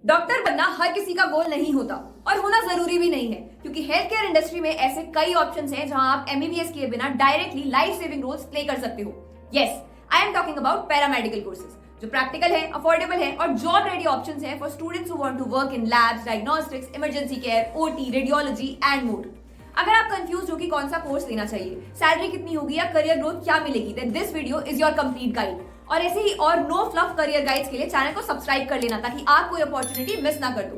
Doctor बनना हर किसी का गोल नहीं होता और होना जरूरी भी नहीं है, क्योंकि हेल्थ केयर इंडस्ट्री में ऐसे कई ऑप्शंस हैं जहां आप एमबीबीएस किए बिना directly life saving roles play कर सकते हो। Yes, I am talking about paramedical courses जो प्रैक्टिकल है, अफोर्डेबल है और जॉब रेडी ऑप्शंस हैं for students who want to work in labs, diagnostics, emergency care, OT, radiology and more. अगर आप कंफ्यूज हो कि कौन सा कोर्स लेना चाहिए, सैलरी कितनी होगी या करियर ग्रोथ क्या मिलेगी, then this video is your complete guide. और ऐसे ही और नो फ्लफ करियर गाइड्स के लिए चैनल को सब्सक्राइब कर लेना ताकि आप कोई अपॉर्चुनिटी मिस ना कर दो।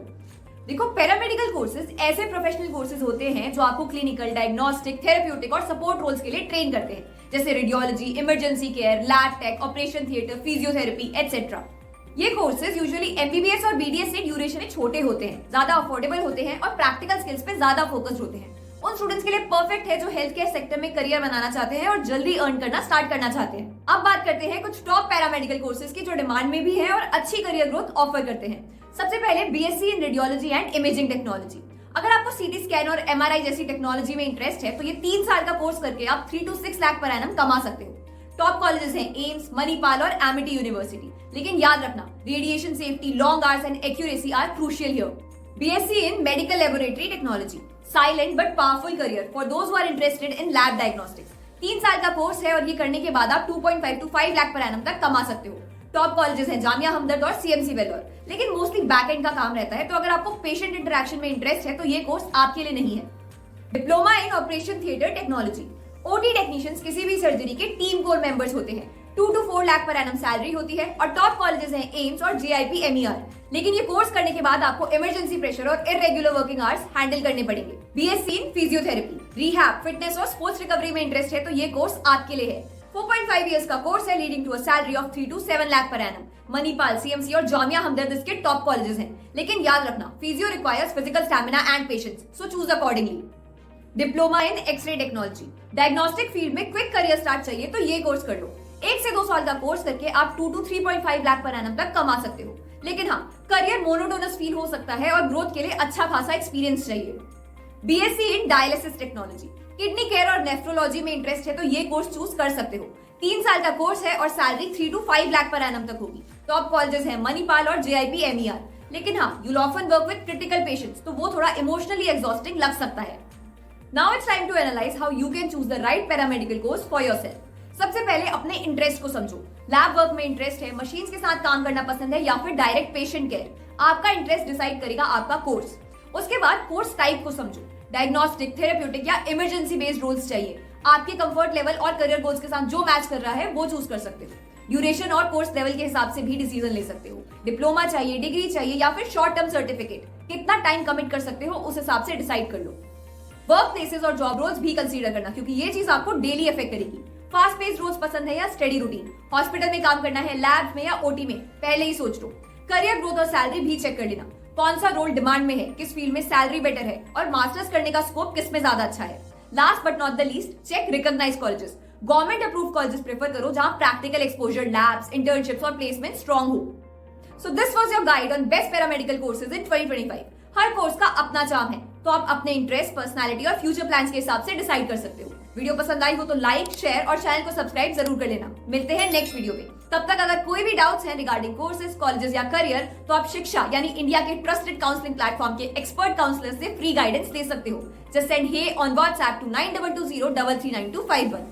देखो, पैरामेडिकल कोर्सेज ऐसे प्रोफेशनल कोर्सेज होते हैं जो आपको क्लिनिकल, डायग्नोस्टिक, थेरेप्यूटिक और सपोर्ट रोल्स के लिए ट्रेन करते हैं, जैसे radiology, emergency care, lab tech, operation theatre, physiotherapy etcetera. ये कोर्सेज यूजुअली एमबीबीएस और बीडीएस से ड्यूरेशन में छोटे होते हैं, ज्यादा अफोर्डेबल होते हैं और प्रैक्टिकल स्किल्स पे ज्यादा फोकस्ड होते हैं। उन स्टूडेंट्स के लिए परफेक्ट है जो हेल्थ केयर सेक्टर में करियर बनाना चाहते हैं और जल्दी अर्न करना स्टार्ट करना चाहते हैं। अब बात करते हैं कुछ टॉप पैरामेडिकल कोर्सेज की जो डिमांड में भी है और अच्छी करियर ग्रोथ ऑफर करते हैं। सबसे पहले BSc in radiology and imaging technology. अगर आपको सीटी स्कैन और एमआरआई जैसी टेक्नोलॉजी में इंटरेस्ट है तो ये 3 साल का कोर्स करके आप 3 to 6 लाख पर एनम कमा सकते हो। टॉप कॉलेजेस हैं एम्स, मणिपाल और एमिटी यूनिवर्सिटी। लेकिन याद रखना, radiation safety, long hours and accuracy are crucial here. BSc in medical laboratory technology, silent but powerful career for those who are interested in lab diagnostics. 3 साल का course है और ये करने के बाद आप 2.5 to 5 लाख पर एनम तक कमा सकते हो। टॉप कॉलेजेस हैं जामिया हमदर्द और सीएमसी वेल्लोर, लेकिन मोस्टली बैक एंड का काम रहता है, तो अगर आपको पेशेंट इंटरेक्शन में इंटरेस्ट है तो ये कोर्स आपके लिए नहीं है। Diploma in operation theatre technology, OT technicians किसी भी सर्जरी के टीम कोर मेंबर्स होते हैं। 2 to 4 lakh per annum salary होती है और टॉप कॉलेजेस हैं एम्स और जेआईपी एमईआर। लेकिन ये कोर्स करने के बाद आपको इमरजेंसी प्रेशर और इरेगुलर वर्किंग आवर्स हैंडल करने पड़ेंगे। BSc in physiotherapy, rehab, fitness और स्पोर्ट्स रिकवरी में इंटरेस्ट है तो ये कोर्स आपके लिए है। 4.5 इयर्स का कोर्स है leading to a salary of 3 to 7 lakh per annum. Manipal, CMC और जामिया हमदर्द इसके टॉप कॉलेजेस हैं। लेकिन याद रखना, physio requires physical stamina and patience, so choose accordingly. Diploma in x-ray technology, diagnostic field में क्विक करियर स्टार्ट चाहिए तो ये कोर्स कर लो। 1 से 2 साल का कोर्स करके आप 2 to 3.5 लाख पर एनम तक कमा सकते हो। लेकिन हाँ, करियर मोनोटोनस फील हो सकता है और ग्रोथ के लिए अच्छा खासा एक्सपीरियंस चाहिए। BSc in dialysis technology, kidney care और नेफ्रोलॉजी में इंटरेस्ट है तो ये कोर्स चूज कर सकते हो। 3 साल का कोर्स है और salary 3 to 5 lakh per annum तक होगी। टॉप कॉलेजेस हैं मणिपाल और जेआईपी एमईआर। लेकिन हाँ, you will often work with critical patients, तो वो थोड़ा इमोशनली एग्जॉस्टिंग लग सकता है। Now it's time to analyse how you can choose the right paramedical course for yourself. सबसे पहले अपने इंटरेस्ट को समझो। लैब वर्क में इंटरेस्ट है, मशीन्स के साथ काम करना पसंद है या फिर डायरेक्ट पेशेंट केयर, आपका इंटरेस्ट डिसाइड करेगा आपका कोर्स। उसके बाद कोर्स टाइप को समझो, डायग्नोस्टिक, थेरेप्यूटिक या इमरजेंसी बेस्ड रोल्स चाहिए। आपके कंफर्ट लेवल और करियर गोल्स के साथ जो मैच कर रहा है वो चूज कर सकते हो। ड्यूरेशन और कोर्स लेवल के हिसाब से भी डिसीजन ले सकते हो। डिप्लोमा चाहिए, डिग्री चाहिए या फिर शॉर्ट टर्म सर्टिफिकेट, कितना टाइम कमिट कर सकते हो उस हिसाब से डिसाइड कर लो। वर्क प्लेसेस और जॉब रोल्स भी कंसीडर करना, क्योंकि ये चीज आपको डेली इफेक्ट करेगी। फास्ट पेस्ड रोल्स पसंद है या स्टडी रूटीन, हॉस्पिटल में काम करना है, लैब में या ओटी में, पहले ही सोच लो। करियर ग्रोथ और सैलरी भी चेक कर लेना, कौन सा रोल डिमांड में है, किस फील्ड में सैलरी बेटर है और मास्टर्स करने का स्कोप किस में ज्यादा अच्छा है। Last but not the least, check recognise colleges. Government approve colleges prefer करो जहां प्रैक्टिकल एक्सपोजर, लैब्स, इंटर्नशिप्स और प्लेसमेंट स्ट्रॉन्ग हो। So this was your guide on best paramedical courses in 2025। हर कोर्स का अपना चार्म है, तो आप अपने इंटरेस्ट, पर्सनालिटी और फ्यूचर प्लान्स के हिसाब से डिसाइड कर सकते हो। वीडियो पसंद आई हो तो लाइक, शेयर और चैनल को सब्सक्राइब जरूर कर लेना। मिलते हैं नेक्स्ट वीडियो में। तब तक अगर कोई भी डाउट्स हैं रिगार्डिंग कोर्सेज, कॉलेजेस या करियर, तो आप शिक्षा यानी इंडिया के ट्रस्टेड काउंसलिंग प्लेटफॉर्म के एक्सपर्ट काउंसलर से फ्री गाइडेंस ले सकते हो। Just send hey on WhatsApp to 9220339251।